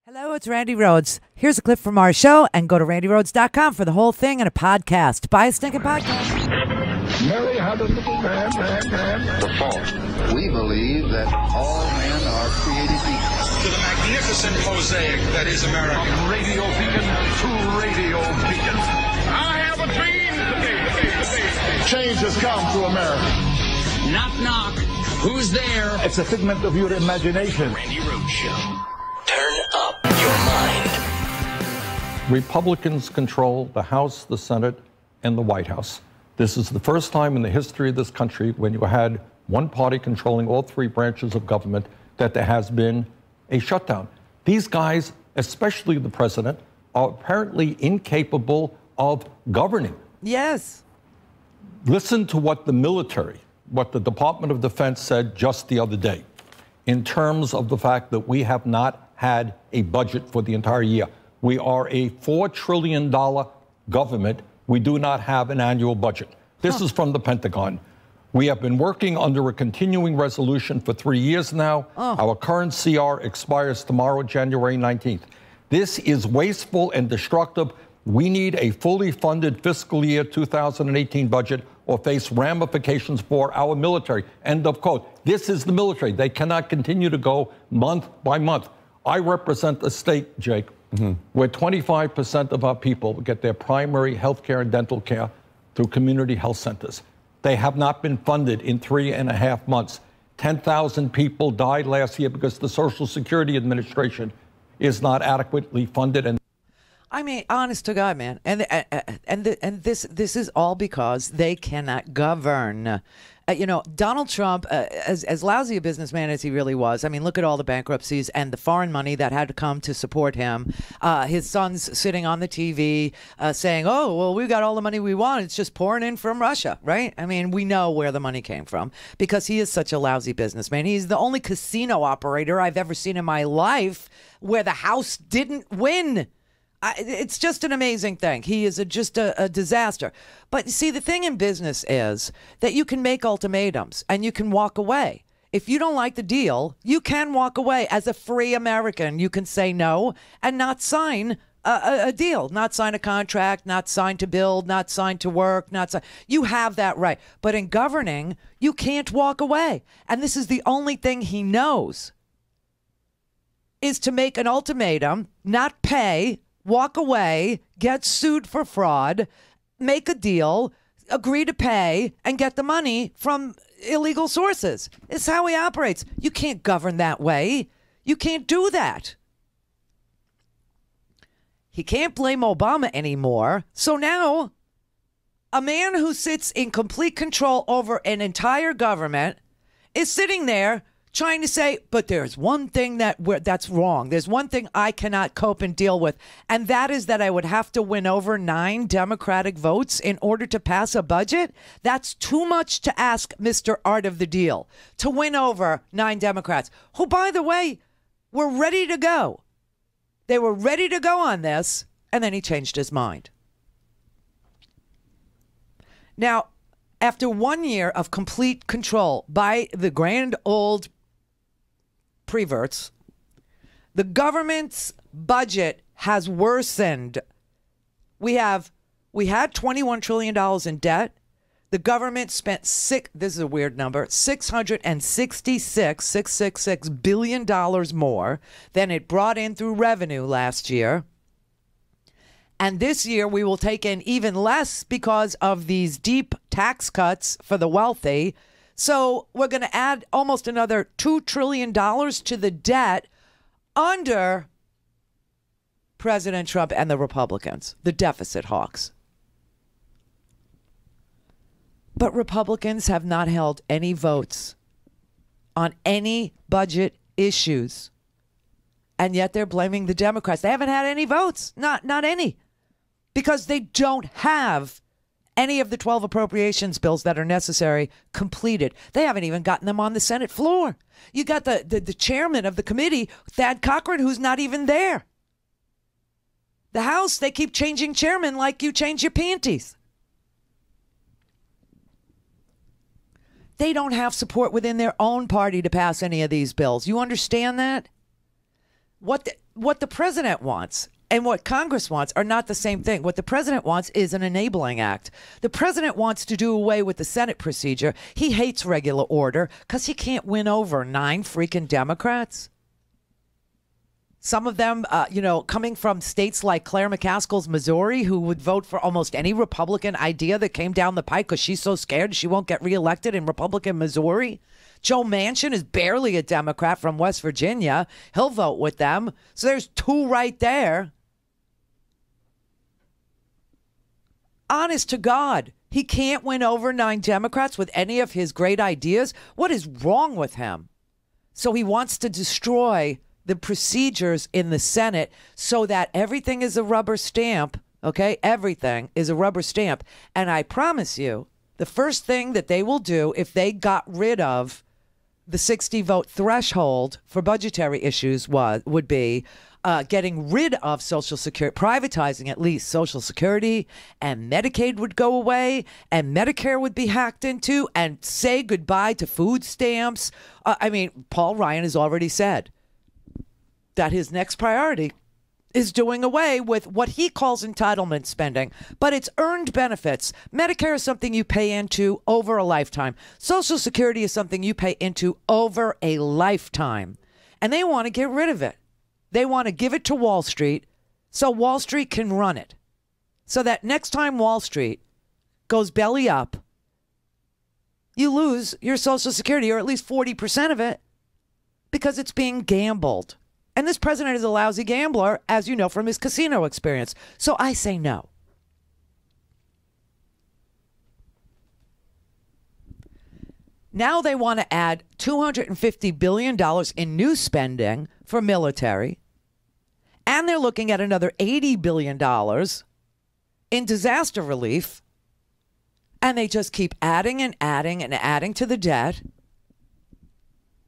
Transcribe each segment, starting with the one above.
Hello, it's Randi Rhodes. Here's a clip from our show, and go to randirhodes.com for the whole thing and a podcast. Buy a stinking podcast. Mary had a little man. The fault. We believe that all men are created equal. To the magnificent mosaic that is America. From radio beacon to radio beacon. I have a dream today. Change has come to America. Knock, knock. Who's there? It's a figment of your imagination. Randi Rhodes Show. Turn up your mind. Republicans control the House, the Senate, and the White House. This is the first time in the history of this country when you had one party controlling all three branches of government that there has been a shutdown. These guys, especially the president, are apparently incapable of governing. Yes. Listen to what the Department of Defense said just the other day in terms of the fact that we have not had a budget for the entire year. We are a $4 trillion government. We do not have an annual budget. This is from the Pentagon. We have been working under a continuing resolution for 3 years now. Our current CR expires tomorrow, January 19th. This is wasteful and destructive. We need a fully funded fiscal year 2018 budget or face ramifications for our military. End of quote. This is the military. They cannot continue to go month by month. I represent a state, Jake, where 25% of our people get their primary health care and dental care through community health centers. They have not been funded in 3.5 months. 10,000 people died last year because the Social Security Administration is not adequately funded. And I mean, honest to God, man. And this is all because they cannot govern. Donald Trump, as lousy a businessman as he really was, I mean, look at all the bankruptcies and the foreign money that had to come to support him. His son's sitting on the TV saying, oh, well, we've got all the money we want. It's just pouring in from Russia, right? I mean, we know where the money came from because he is such a lousy businessman. He's the only casino operator I've ever seen in my life where the house didn't win. It's just an amazing thing. He is just a disaster. But see, the thing in business is that you can make ultimatums and you can walk away. If you don't like the deal, you can walk away. As a free American, you can say no and not sign a deal, not sign a contract, not sign to build, not sign to work, not sign. You have that right. But in governing, you can't walk away. And this is the only thing he knows is to make an ultimatum, not pay, walk away, get sued for fraud, make a deal, agree to pay, and get the money from illegal sources. It's how he operates. You can't govern that way. You can't do that. He can't blame Obama anymore. So now, a man who sits in complete control over an entire government is sitting there trying to say, but there's one thing that's wrong. There's one thing I cannot cope and deal with, and that is that I would have to win over 9 Democratic votes in order to pass a budget. That's too much to ask Mr. Art of the Deal, to win over 9 Democrats, who, by the way, were ready to go. They were ready to go on this, and then he changed his mind. Now, after 1 year of complete control by the grand old preverts, the government's budget has worsened. We had $21 trillion in debt. The government spent this is a weird number, $666 billion more than it brought in through revenue last year. And this year we will take in even less because of these deep tax cuts for the wealthy. So we're going to add almost another $2 trillion to the debt under President Trump and the Republicans, the deficit hawks. But Republicans have not held any votes on any budget issues. And yet they're blaming the Democrats. They haven't had any votes, not any, because they don't have any of the 12 appropriations bills that are necessary completed. They haven't even gotten them on the Senate floor. You got the chairman of the committee, Thad Cochran, who's not even there. The House, they keep changing chairman like you change your panties. They don't have support within their own party to pass any of these bills. You understand that? what the president wants and what Congress wants are not the same thing. What the president wants is an enabling act. The president wants to do away with the Senate procedure. He hates regular order because he can't win over 9 freaking Democrats. Some of them, coming from states like Claire McCaskill's Missouri, who would vote for almost any Republican idea that came down the pike because she's so scared she won't get reelected in Republican Missouri. Joe Manchin is barely a Democrat from West Virginia. He'll vote with them. So there's 2 right there. Honest to God, he can't win over 9 Democrats with any of his great ideas. What is wrong with him? So he wants to destroy the procedures in the Senate so that everything is a rubber stamp, okay? Everything is a rubber stamp. And I promise you, the first thing that they will do if they got rid of the 60-vote threshold for budgetary issues would be getting rid of Social Security, privatizing at least Social Security, and Medicaid would go away, and Medicare would be hacked into, and say goodbye to food stamps. Paul Ryan has already said that his next priority is doing away with what he calls entitlement spending, but it's earned benefits. Medicare is something you pay into over a lifetime. Social Security is something you pay into over a lifetime. And they want to get rid of it. They want to give it to Wall Street so Wall Street can run it. So that next time Wall Street goes belly up, you lose your Social Security, or at least 40% of it, because it's being gambled. And this president is a lousy gambler, as you know from his casino experience. So I say no. Now they want to add $250 billion in new spending for military. And they're looking at another $80 billion in disaster relief. And they just keep adding and adding and adding to the debt.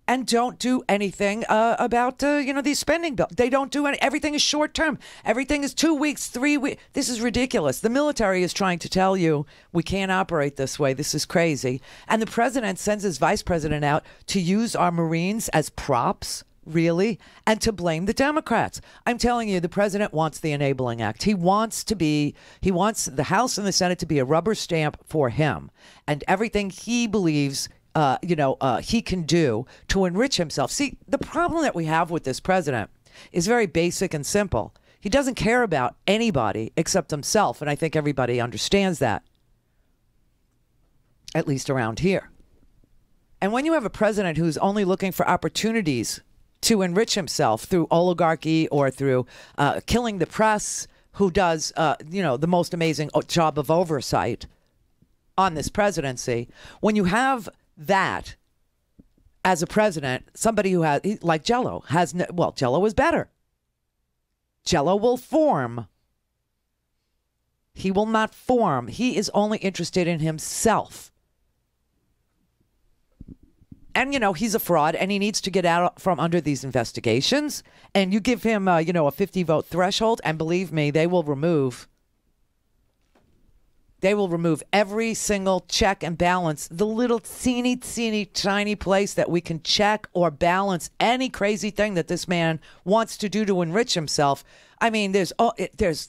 And don't do anything about, these spending bills. They don't do any. Everything is short term. Everything is 2 weeks, 3 weeks. This is ridiculous. The military is trying to tell you we can't operate this way. This is crazy. And the president sends his vice president out to use our Marines as props, really, and to blame the Democrats. I'm telling you, the president wants the Enabling Act. He wants the House and the Senate to be a rubber stamp for him. And everything he believes he can do to enrich himself. See, the problem that we have with this president is very basic and simple. He doesn't care about anybody except himself, and I think everybody understands that, at least around here. And when you have a president who's only looking for opportunities to enrich himself through oligarchy or through killing the press, who does, the most amazing job of oversight on this presidency, when you have that as a president, somebody who has, like Jell-O, Jell-O is better. Jell-O will form. He will not form. He is only interested in himself. And, he's a fraud and he needs to get out from under these investigations. And you give him, a 50-vote threshold, and believe me, they will remove every single check and balance, the little teeny tiny place that we can check or balance any crazy thing that this man wants to do to enrich himself. I mean, there's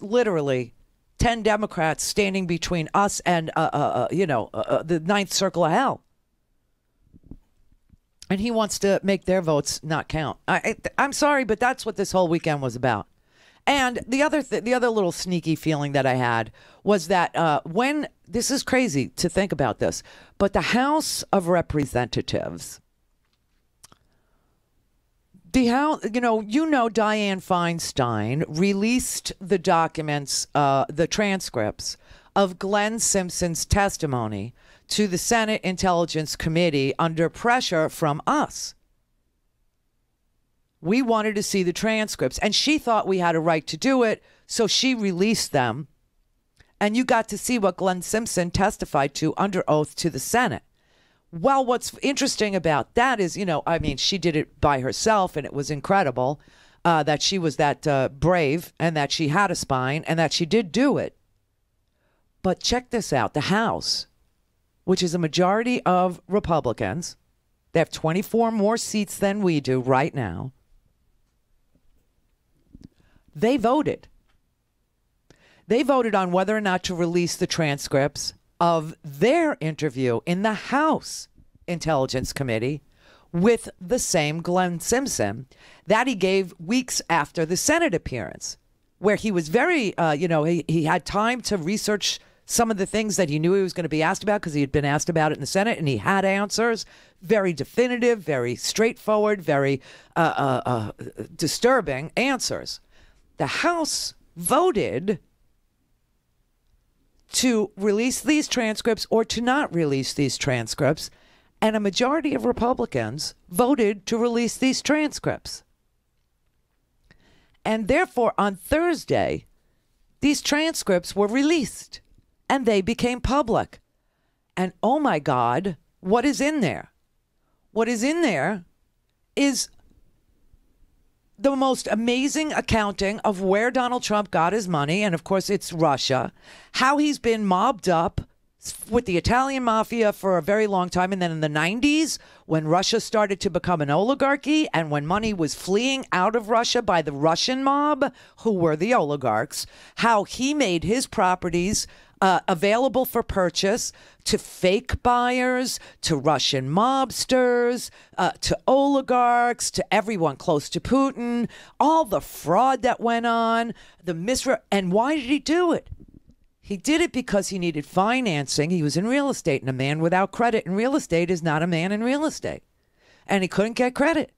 literally 10 Democrats standing between us and, the ninth circle of hell. And he wants to make their votes not count. I'm sorry, but that's what this whole weekend was about. And the other little sneaky feeling that I had was that when this is crazy to think about this, but the House of Representatives, Dianne Feinstein released the documents, the transcripts of Glenn Simpson's testimony to the Senate Intelligence Committee under pressure from us. We wanted to see the transcripts, and she thought we had a right to do it, so she released them. And you got to see what Glenn Simpson testified to under oath to the Senate. Well, what's interesting about that is, she did it by herself, and it was incredible that she was that brave and that she had a spine and that she did do it. But check this out. The House, which is a majority of Republicans, they have 24 more seats than we do right now. they voted. They voted on whether or not to release the transcripts of their interview in the House Intelligence Committee with the same Glenn Simpson that he gave weeks after the Senate appearance, where he was very, he had time to research some of the things that he knew he was going to be asked about because he had been asked about it in the Senate, and he had answers, very definitive, very straightforward, very disturbing answers. The House voted to release these transcripts or to not release these transcripts, and a majority of Republicans voted to release these transcripts. And therefore, on Thursday, these transcripts were released and they became public. And oh my God, what is in there? What is in there is the most amazing accounting of where Donald Trump got his money. And of course, it's Russia, how he's been mobbed up with the Italian mafia for a very long time. And then in the 90s, when Russia started to become an oligarchy and when money was fleeing out of Russia by the Russian mob, who were the oligarchs, how he made his properties available for purchase to fake buyers, to Russian mobsters, to oligarchs, to everyone close to Putin, all the fraud that went on, and why did he do it? He did it because he needed financing. He was in real estate, and a man without credit in real estate is not a man in real estate. And he couldn't get credit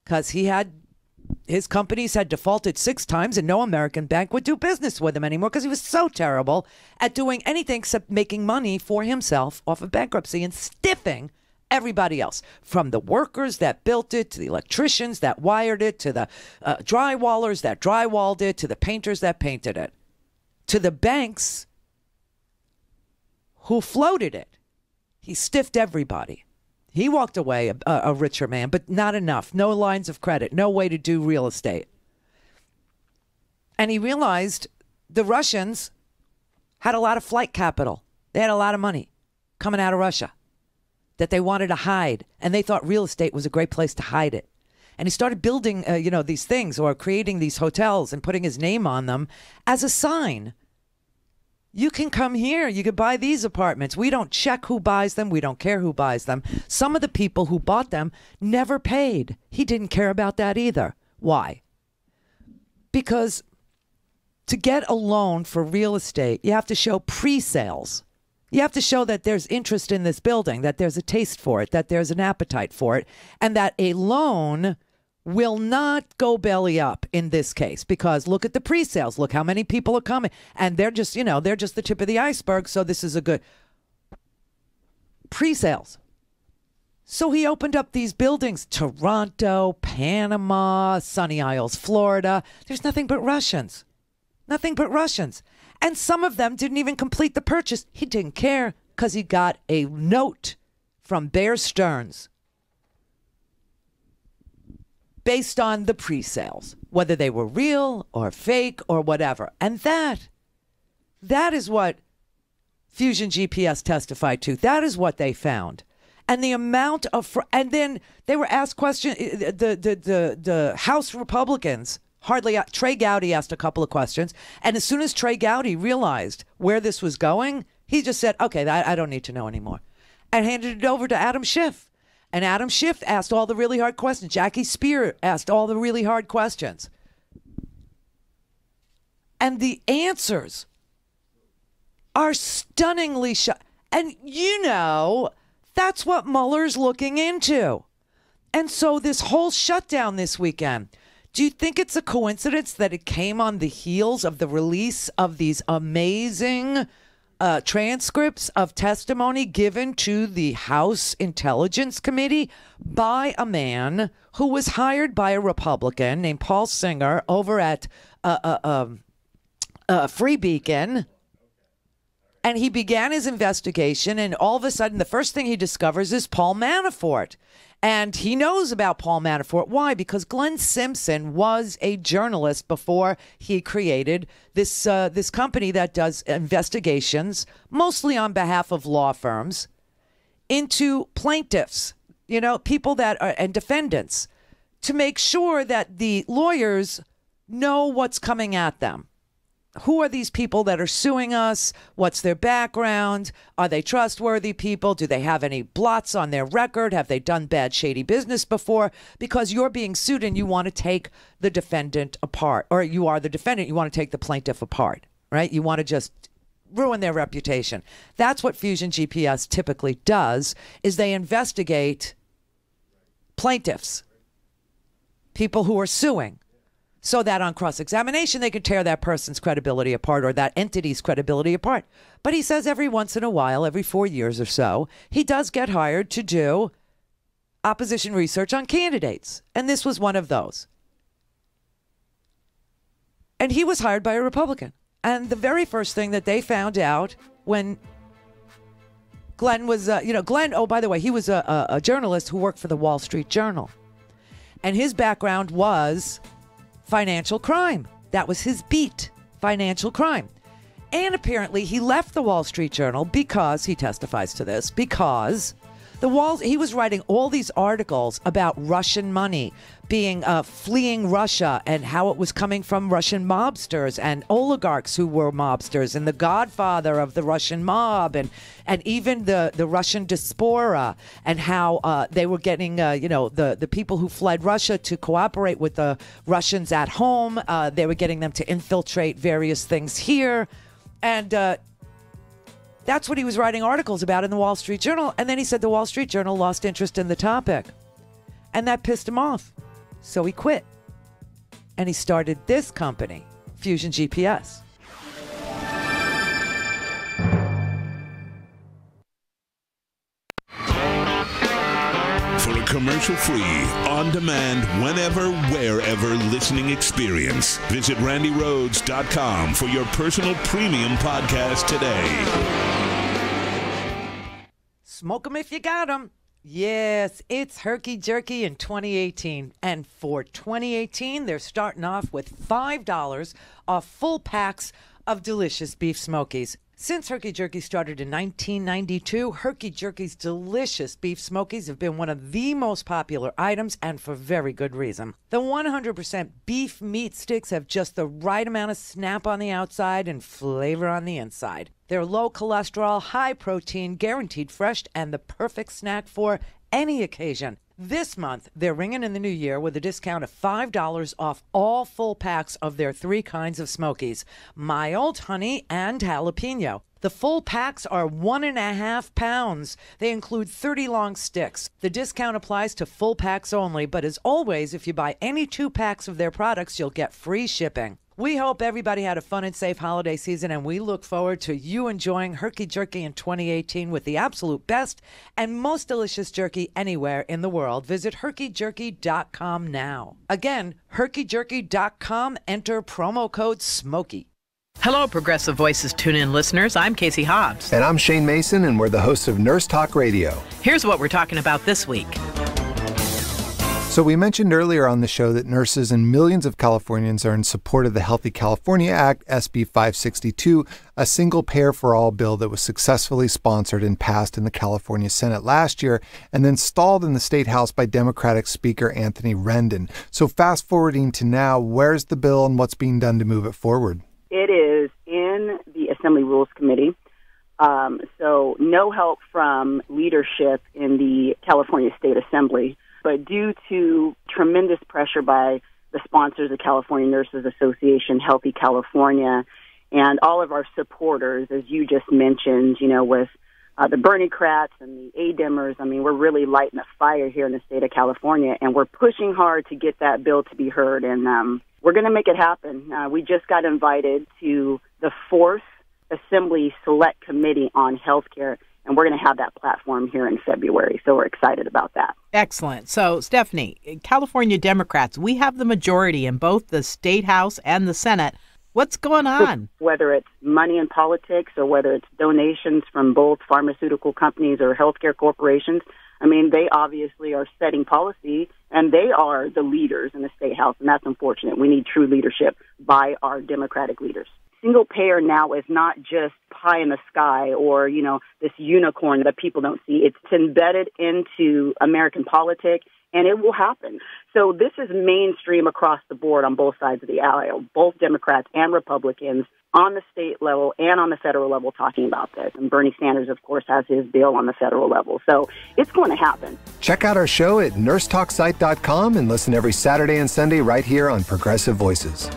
because his companies had defaulted 6 times, and no American bank would do business with him anymore because he was so terrible at doing anything except making money for himself off of bankruptcy and stiffing everybody else, from the workers that built it, to the electricians that wired it, to the drywallers that drywalled it, to the painters that painted it, to the banks who floated it. He stiffed everybody. He walked away a richer man, but not enough. No lines of credit, no way to do real estate. And he realized the Russians had a lot of flight capital. They had a lot of money coming out of Russia that they wanted to hide. And they thought real estate was a great place to hide it. And he started building, these things, or creating these hotels and putting his name on them as a sign. You can come here. You could buy these apartments. We don't check who buys them. We don't care who buys them. Some of the people who bought them never paid. He didn't care about that either. Why? Because to get a loan for real estate, you have to show pre-sales. You have to show that there's interest in this building, that there's a taste for it, that there's an appetite for it, and that a loan will not go belly up in this case, because look at the pre-sales. Look how many people are coming, and they're just the tip of the iceberg. So this is a good pre-sales. So he opened up these buildings, Toronto, Panama, Sunny Isles, Florida. There's nothing but Russians, nothing but Russians. And some of them didn't even complete the purchase. He didn't care because he got a note from Bear Stearns based on the pre-sales, whether they were real or fake or whatever. And that is what Fusion GPS testified to. That is what they found. And the amount of, and then they were asked questions, the House Republicans, Trey Gowdy asked a couple of questions. And as soon as Trey Gowdy realized where this was going, he just said, okay, I don't need to know anymore, and handed it over to Adam Schiff. And Adam Schiff asked all the really hard questions. Jackie Spear asked all the really hard questions. And the answers are stunningly And that's what Mueller's looking into. And so this whole shutdown this weekend, do you think it's a coincidence that it came on the heels of the release of these amazing transcripts of testimony given to the House Intelligence Committee by a man who was hired by a Republican named Paul Singer over at Free Beacon? And he began his investigation, and all of a sudden, the first thing he discovers is Paul Manafort. And he knows about Paul Manafort. Why? Because Glenn Simpson was a journalist before he created this company that does investigations, mostly on behalf of law firms, into plaintiffs, people that are and defendants, to make sure that the lawyers know what's coming at them. Who are these people that are suing us? What's their background? Are they trustworthy people? Do they have any blots on their record? Have they done bad, shady business before? Because you're being sued and you want to take the defendant apart, or you are the defendant. You want to take the plaintiff apart, right? You want to just ruin their reputation. That's what Fusion GPS typically does, is they investigate plaintiffs, people who are suing, so that on cross-examination, they could tear that person's credibility apart or that entity's credibility apart. But he says every once in a while, every 4 years or so, he does get hired to do opposition research on candidates. And this was one of those. And he was hired by a Republican. And the very first thing that they found out when Glenn was, Glenn, oh, by the way, he was a journalist who worked for the Wall Street Journal. And his background was financial crime. That was his beat, financial crime. And apparently he left the Wall Street Journal because, he testifies to this, because he was writing all these articles about Russian money being fleeing Russia and how it was coming from Russian mobsters and oligarchs who were mobsters and the godfather of the Russian mob and even the Russian diaspora and how they were getting, the people who fled Russia to cooperate with the Russians at home. They were getting them to infiltrate various things here. And that's what he was writing articles about in the Wall Street Journal. And then he said the Wall Street Journal lost interest in the topic. And that pissed him off. So he quit. And he started this company, Fusion GPS. For a commercial-free, on-demand, whenever, wherever listening experience, visit RandiRhodes.com for your personal premium podcast today. Smoke 'em if you got 'em. Yes, it's Herky Jerky in 2018. And for 2018, they're starting off with $5 off full packs of delicious beef smokies. Since Herky Jerky started in 1992, Herky Jerky's delicious beef smokies have been one of the most popular items, and for very good reason. The 100% beef meat sticks have just the right amount of snap on the outside and flavor on the inside. They're low cholesterol, high protein, guaranteed fresh, and the perfect snack for any occasion. This month, they're ringing in the new year with a discount of $5 off all full packs of their 3 kinds of smokies, mild, honey, and jalapeno. The full packs are 1.5 pounds. They include 30 long sticks. The discount applies to full packs only, but as always, if you buy any 2 packs of their products, you'll get free shipping. We hope everybody had a fun and safe holiday season, and we look forward to you enjoying Herky Jerky in 2018 with the absolute best and most delicious jerky anywhere in the world. Visit herkyjerky.com now. Again, herkyjerky.com, enter promo code SMOKY. Hello, Progressive Voices tune-in listeners. I'm Casey Hobbs. And I'm Shane Mason, and we're the hosts of Nurse Talk Radio. Here's what we're talking about this week. So we mentioned earlier on the show that nurses and millions of Californians are in support of the Healthy California Act, SB 562, a single payer for all bill that was successfully sponsored and passed in the California Senate last year and then stalled in the State House by Democratic Speaker Anthony Rendon. So fast forwarding to now, where's the bill and what's being done to move it forward? It is in the Assembly Rules Committee. So no help from leadership in the California State Assembly. But due to tremendous pressure by the sponsors, the California Nurses Association, Healthy California, and all of our supporters, as you just mentioned, with the Bernie-crats and the A-Dimmers, I mean, we're really lighting a fire here in the state of California, and we're pushing hard to get that bill to be heard, and we're going to make it happen. We just got invited to the 4th Assembly Select Committee on Healthcare, and we're going to have that platform here in February, so we're excited about that. Excellent. So, Stephanie, California Democrats, we have the majority in both the State House and the Senate. What's going on? Whether it's money in politics or whether it's donations from both pharmaceutical companies or healthcare corporations, I mean, they obviously are setting policy, and they are the leaders in the State House, and that's unfortunate. We need true leadership by our Democratic leaders. Single payer now is not just pie in the sky or, this unicorn that people don't see. It's embedded into American politics. and it will happen. So this is mainstream across the board on both sides of the aisle, both Democrats and Republicans on the state level and on the federal level talking about this. And Bernie Sanders, of course, has his bill on the federal level. So it's going to happen. Check out our show at nursetalksite.com and listen every Saturday and Sunday right here on Progressive Voices.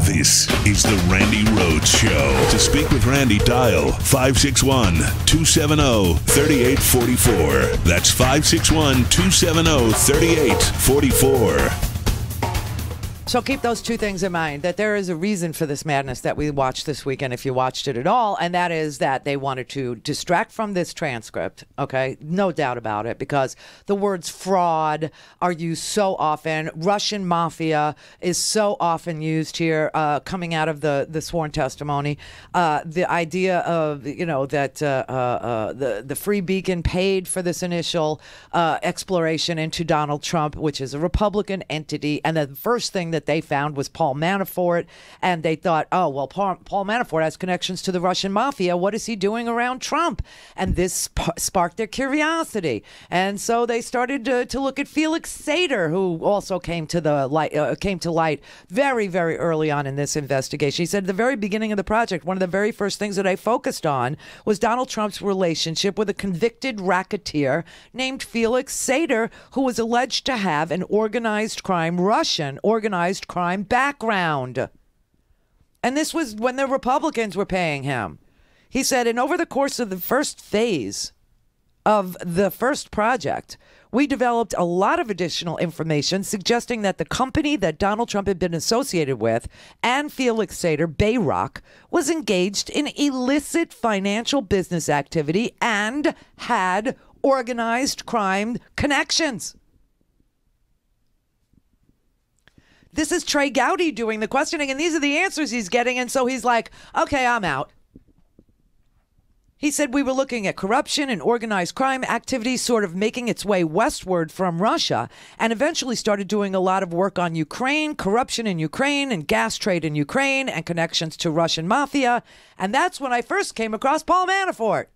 This is the Randi Rhodes Show. To speak with Randi, dial 561-270-3844. That's 561-270-3844. So keep those two things in mind, that there is a reason for this madness that we watched this weekend, if you watched it at all, and that is that they wanted to distract from this transcript, okay? No doubt about it, because the words fraud are used so often. Russian mafia is so often used here, coming out of the sworn testimony. The idea of, that the Free Beacon paid for this initial exploration into Donald Trump, which is a Republican entity, and the first thing that they found was Paul Manafort, and they thought, oh, well, Paul Manafort has connections to the Russian mafia. What is he doing around Trump? And this sparked their curiosity. And so they started to look at Felix Sater, who also came to light very, very early on in this investigation. He said at the very beginning of the project, one of the very first things that I focused on was Donald Trump's relationship with a convicted racketeer named Felix Sater, who was alleged to have an Russian organized crime background. And this was when the Republicans were paying him. He said, and over the course of the first phase of the first project, we developed a lot of additional information suggesting that the company that Donald Trump had been associated with and Felix Sater, Bayrock, was engaged in illicit financial business activity and had organized crime connections. This is Trey Gowdy doing the questioning, and these are the answers he's getting. And so he's like, okay, I'm out. He said we were looking at corruption and organized crime activities sort of making its way westward from Russia, and eventually started doing a lot of work on Ukraine, corruption in Ukraine and gas trade in Ukraine and connections to Russian mafia. And that's when I first came across Paul Manafort.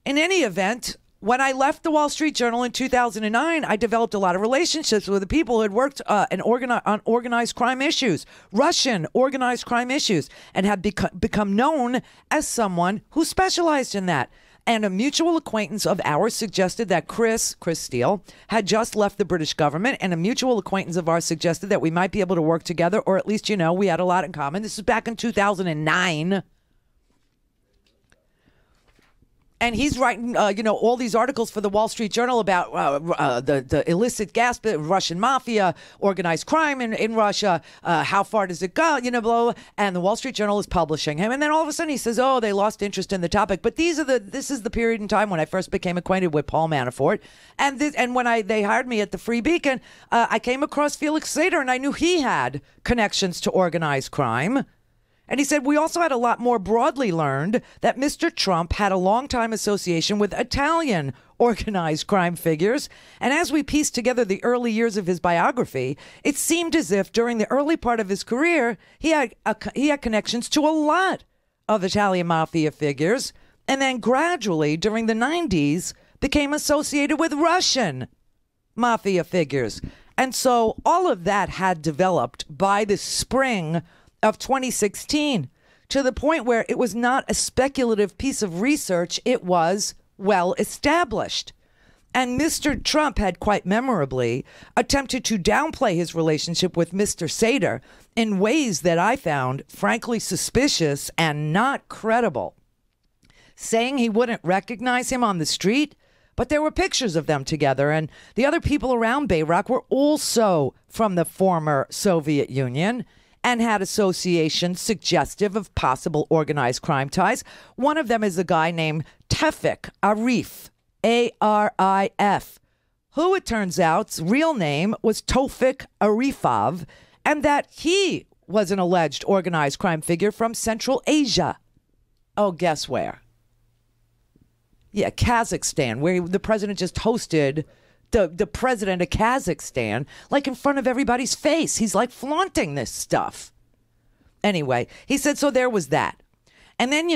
In any event, when I left the Wall Street Journal in 2009, I developed a lot of relationships with the people who had worked on organized crime issues, Russian organized crime issues, and had become known as someone who specialized in that. And a mutual acquaintance of ours suggested that Chris Steele had just left the British government, and a mutual acquaintance of ours suggested that we might be able to work together, or at least, we had a lot in common. This is back in 2009. And he's writing, all these articles for the Wall Street Journal about the illicit gas, Russian mafia, organized crime in Russia. How far does it go? Blah, blah. And the Wall Street Journal is publishing him. And then all of a sudden he says, oh, they lost interest in the topic. But this is the period in time when I first became acquainted with Paul Manafort. And when they hired me at the Free Beacon, I came across Felix Sater, and I knew he had connections to organized crime. And he said, we also had a lot more broadly learned that Mr. Trump had a long-time association with Italian organized crime figures. And as we pieced together the early years of his biography, it seemed as if during the early part of his career, he had connections to a lot of Italian mafia figures. And then gradually, during the 90s, became associated with Russian mafia figures. And so all of that had developed by the spring of 2016 to the point where it was not a speculative piece of research. It was well established. And Mr. Trump had quite memorably attempted to downplay his relationship with Mr. Sater in ways that I found frankly suspicious and not credible, saying he wouldn't recognize him on the street, but there were pictures of them together, and the other people around Bayrock were also from the former Soviet Union and had associations suggestive of possible organized crime ties. One of them is a guy named Tevfik Arif, A-R-I-F, who it turns out's real name was Tofik Arifov, and that he was an alleged organized crime figure from Central Asia. Oh, guess where? Yeah, Kazakhstan, where the president just hosted the president of Kazakhstan, like in front of everybody's face. He's like flaunting this stuff. Anyway, he said, so there was that. And then,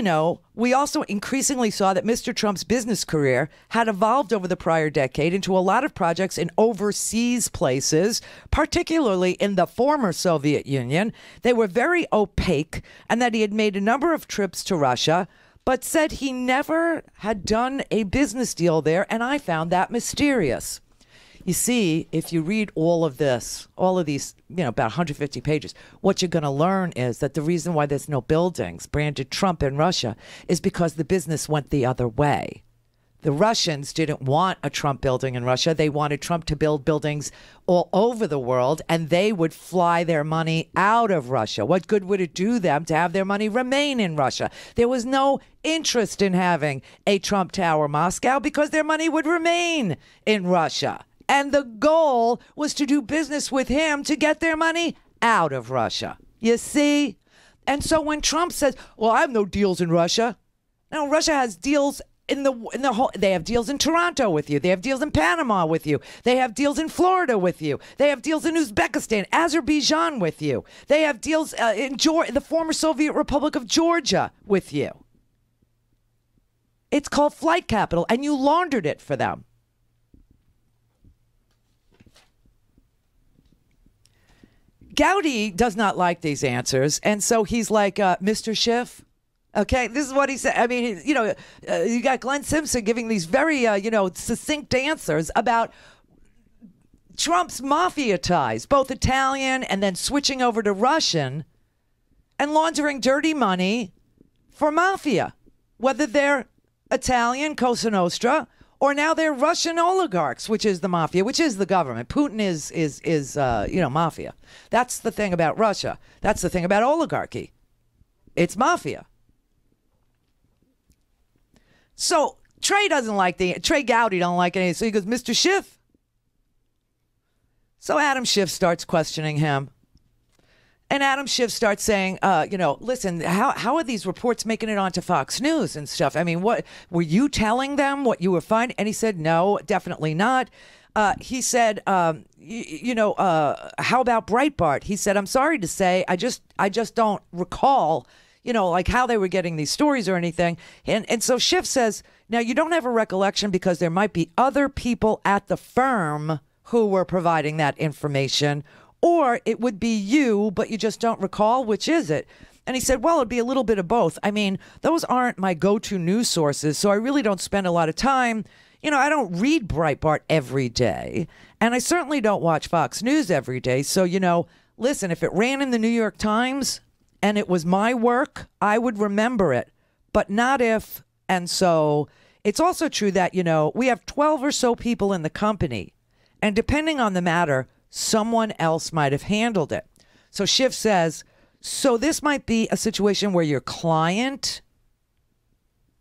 we also increasingly saw that Mr. Trump's business career had evolved over the prior decade into a lot of projects in overseas places, particularly in the former Soviet Union. They were very opaque, and that he had made a number of trips to Russia, but said he never had done a business deal there, and I found that mysterious. You see, if you read all of these, about 150 pages, what you're going to learn is that the reason why there's no buildings branded Trump in Russia is because the business went the other way. The Russians didn't want a Trump building in Russia. They wanted Trump to build buildings all over the world, and they would fly their money out of Russia. What good would it do them to have their money remain in Russia? There was no interest in having a Trump Tower Moscow because their money would remain in Russia. And the goal was to do business with him to get their money out of Russia. You see? And so when Trump says, well, I have no deals in Russia. Now, Russia has deals in the whole, they have deals in Toronto with you. They have deals in Panama with you. They have deals in Florida with you. They have deals in Uzbekistan, Azerbaijan with you. They have deals in the former Soviet Republic of Georgia with you. It's called flight capital, and you laundered it for them. Gowdy does not like these answers, and so he's like, Mr. Schiff, okay, this is what he said. I mean, you got Glenn Simpson giving these very, succinct answers about Trump's mafia ties, both Italian and then switching over to Russian, and laundering dirty money for mafia, whether they're Italian, Cosa Nostra, or now they're Russian oligarchs, which is the mafia, which is the government. Putin is mafia. That's the thing about Russia. That's the thing about oligarchy. It's mafia. So Trey Gowdy don't like any. So he goes, Mr. Schiff. So Adam Schiff starts questioning him. And Adam Schiff starts saying, listen, how are these reports making it onto Fox News and stuff? I mean, what were you telling them what you were finding? And he said, no, definitely not. He said, how about Breitbart? He said, I'm sorry to say, I just don't recall, how they were getting these stories or anything. And so Schiff says, now you don't have a recollection because there might be other people at the firm who were providing that information. Or it would be you, but you just don't recall. Which is it? And he said, well, it'd be a little bit of both. I mean, those aren't my go-to news sources, so I really don't spend a lot of time. I don't read Breitbart every day, and I certainly don't watch Fox News every day. So, listen, if it ran in the New York Times and it was my work, I would remember it, but not if. And so it's also true that, we have 12 or so people in the company, and depending on the matter, someone else might have handled it. So Schiff says, so this might be a situation where your client,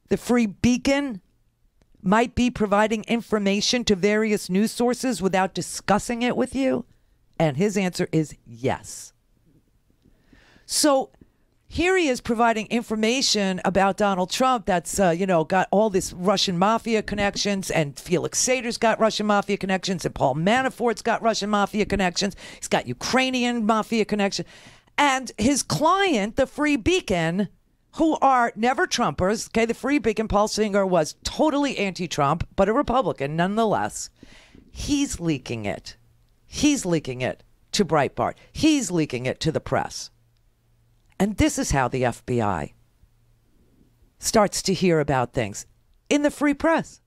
the Free Beacon, might be providing information to various news sources without discussing it with you? And his answer is yes. So here he is providing information about Donald Trump that's, got all this Russian mafia connections, and Felix Sater's got Russian mafia connections, and Paul Manafort's got Russian mafia connections. He's got Ukrainian mafia connections. And his client, the Free Beacon, who are never Trumpers, okay, the Free Beacon, Paul Singer, was totally anti-Trump, but a Republican nonetheless. He's leaking it. He's leaking it to Breitbart. He's leaking it to the press. And this is how the FBI starts to hear about things in the free press.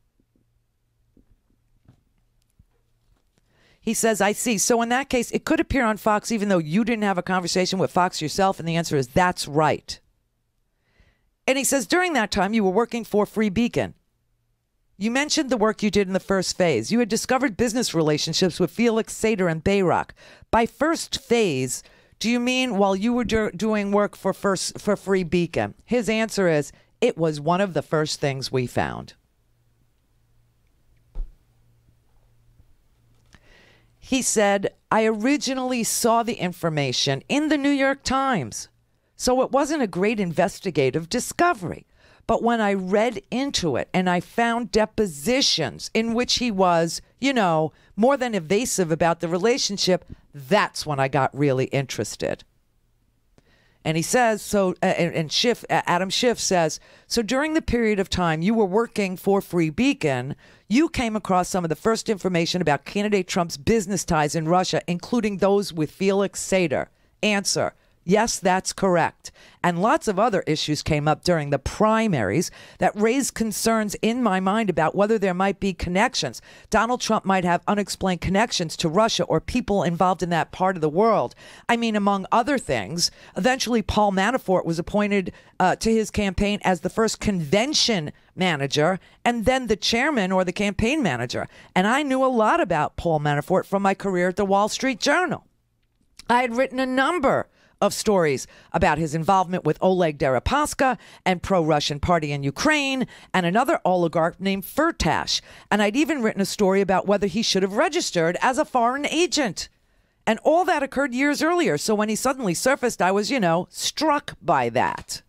He says, I see. So in that case, it could appear on Fox even though you didn't have a conversation with Fox yourself. And the answer is that's right. And he says, during that time, you were working for Free Beacon. You mentioned the work you did in the first phase. You had discovered business relationships with Felix Sater and Bayrock. By first phase, do you mean while you were doing work for Free Beacon? His answer is, it was one of the first things we found. He said, I originally saw the information in the New York Times, so it wasn't a great investigative discovery. But when I read into it and I found depositions in which he was, more than evasive about the relationship, that's when I got really interested. And he says, Adam Schiff says, so during the period of time you were working for Free Beacon, you came across some of the first information about candidate Trump's business ties in Russia, including those with Felix Sater. Answer: yes, that's correct. And lots of other issues came up during the primaries that raised concerns in my mind about whether there might be connections. Donald Trump might have unexplained connections to Russia or people involved in that part of the world. I mean, among other things, eventually Paul Manafort was appointed to his campaign as the first convention manager and then the chairman or the campaign manager. And I knew a lot about Paul Manafort from my career at the Wall Street Journal. I had written a number of stories about his involvement with Oleg Deripaska and pro-Russian party in Ukraine and another oligarch named Firtash. And I'd even written a story about whether he should have registered as a foreign agent. And all that occurred years earlier. So when he suddenly surfaced, I was, struck by that.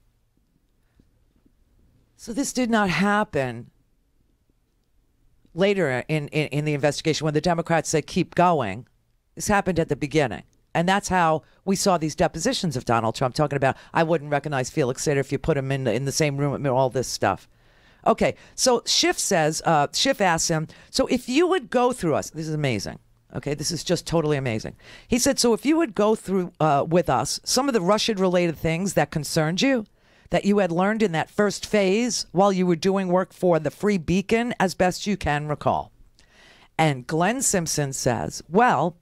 So this did not happen later in the investigation when the Democrats said, keep going. This happened at the beginning. And that's how we saw these depositions of Donald Trump talking about, I wouldn't recognize Felix Sater if you put him in the same room with me, all this stuff. Okay, so Schiff asks him, so if you would go through us, this is amazing. Okay, this is just totally amazing. He said, so if you would go through with us some of the Russian-related things that concerned you, that you had learned in that first phase while you were doing work for the Free Beacon, as best you can recall. And Glenn Simpson says, well,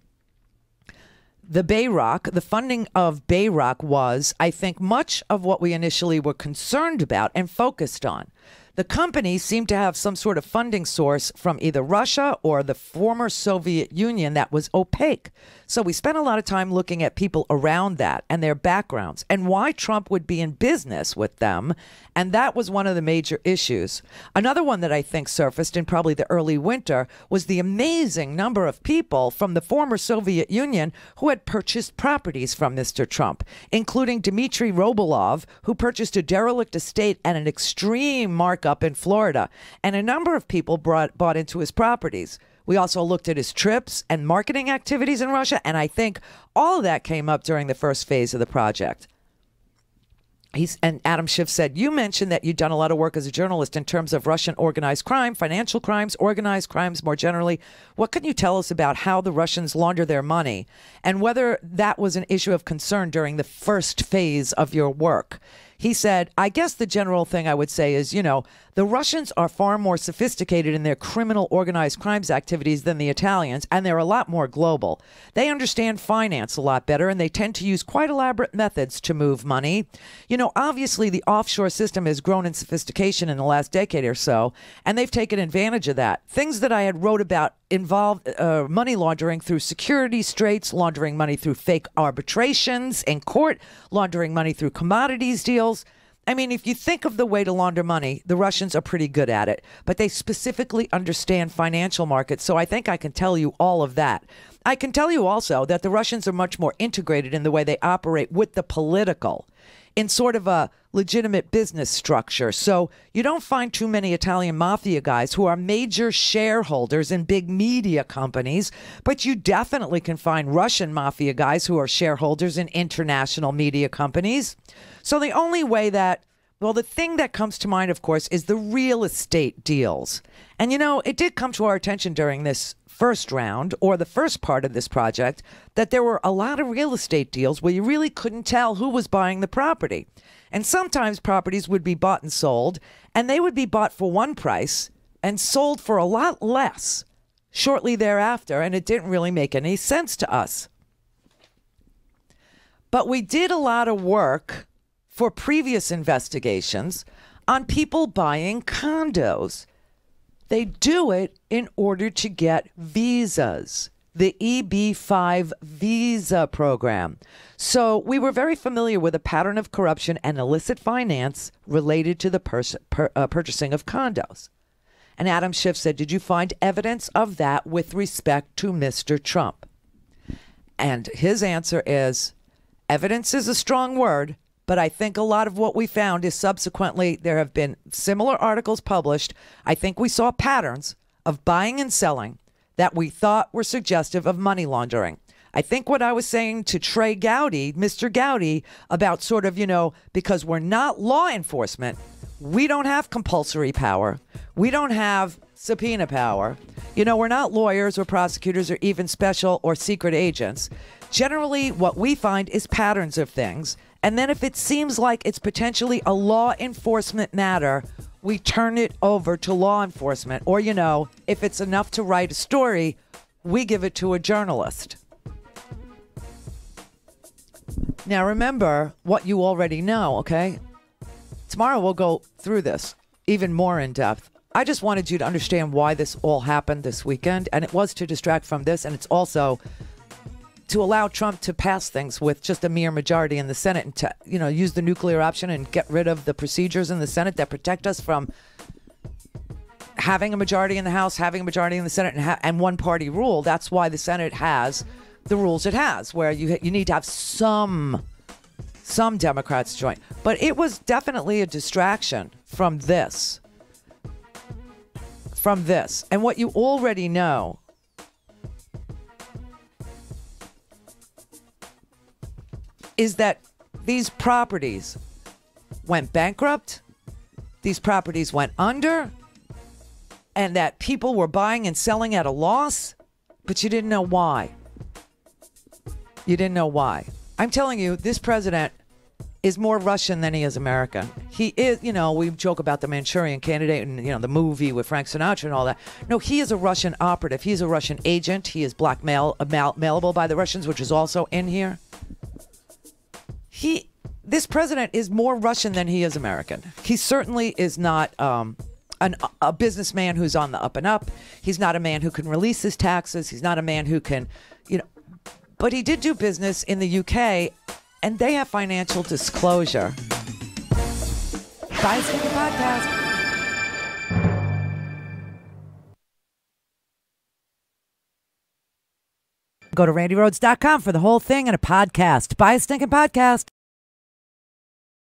the funding of Bayrock was, I think, much of what we initially were concerned about and focused on. The company seemed to have some sort of funding source from either Russia or the former Soviet Union that was opaque. So we spent a lot of time looking at people around that and their backgrounds and why Trump would be in business with them. And that was one of the major issues. Another one that I think surfaced in probably the early winter was the amazing number of people from the former Soviet Union who had purchased properties from Mr. Trump, including Dmitry Robolov, who purchased a derelict estate at an extreme markup in Florida. And a number of people bought into his properties. We also looked at his trips and marketing activities in Russia, and I think all of that came up during the first phase of the project. And Adam Schiff said, you mentioned that you'd done a lot of work as a journalist in terms of Russian organized crime, financial crimes, organized crimes more generally. What can you tell us about how the Russians launder their money and whether that was an issue of concern during the first phase of your work? He said, I guess the general thing I would say is, the Russians are far more sophisticated in their criminal organized crimes activities than the Italians, and they're a lot more global. They understand finance a lot better, and they tend to use quite elaborate methods to move money. Obviously, the offshore system has grown in sophistication in the last decade or so, and they've taken advantage of that. Things that I had wrote about involved money laundering through security straits, laundering money through fake arbitrations in court, laundering money through commodities deals. I mean, if you think of the way to launder money, the Russians are pretty good at it, but they specifically understand financial markets. So I think I can tell you all of that. I can tell you also that the Russians are much more integrated in the way they operate with the political in sort of a legitimate business structure. So you don't find too many Italian mafia guys who are major shareholders in big media companies, but you definitely can find Russian mafia guys who are shareholders in international media companies. So the only way that, the thing that comes to mind, of course, is the real estate deals. And, it did come to our attention during this first round or the first part of this project that there were a lot of real estate deals where you really couldn't tell who was buying the property. And sometimes properties would be bought and sold, and they would be bought for one price and sold for a lot less shortly thereafter, and it didn't really make any sense to us. But we did a lot of work for previous investigations on people buying condos. They do it in order to get visas, the EB-5 visa program. So we were very familiar with a pattern of corruption and illicit finance related to the purchasing of condos. And Adam Schiff said, did you find evidence of that with respect to Mr. Trump? And his answer is, evidence is a strong word, but I think a lot of what we found is subsequently there have been similar articles published. I think we saw patterns of buying and selling that we thought were suggestive of money laundering. I think what I was saying to Trey Gowdy, Mr. Gowdy, about sort of, because we're not law enforcement, we don't have compulsory power. We don't have subpoena power. We're not lawyers or prosecutors or even special or secret agents. Generally, what we find is patterns of things. And then if it seems like it's potentially a law enforcement matter, we turn it over to law enforcement. Or, if it's enough to write a story, we give it to a journalist. Now, remember what you already know, okay? Tomorrow we'll go through this even more in depth. I just wanted you to understand why this all happened this weekend, and it was to distract from this, and it's also to allow Trump to pass things with just a mere majority in the Senate and to, use the nuclear option and get rid of the procedures in the Senate that protect us from having a majority in the House, having a majority in the Senate, and one-party rule. That's why the Senate has the rules it has, where you need to have some Democrats join. But it was definitely a distraction from this. And what you already know is that these properties went bankrupt, these properties went under, and that people were buying and selling at a loss, but you didn't know why. You didn't know why. I'm telling you, this president is more Russian than he is American. He is, we joke about the Manchurian Candidate and, the movie with Frank Sinatra and all that. No, he is a Russian operative. He's a Russian agent. He is blackmailable by the Russians, which is also in here. This president is more Russian than he is American. He certainly is not a businessman who's on the up and up. He's not a man who can release his taxes. He's not a man who can, but he did do business in the UK, and they have financial disclosure. Bye, Stinking Podcast. Go to randyrhodes.com for the whole thing and a podcast. Buy a Stinking Podcast.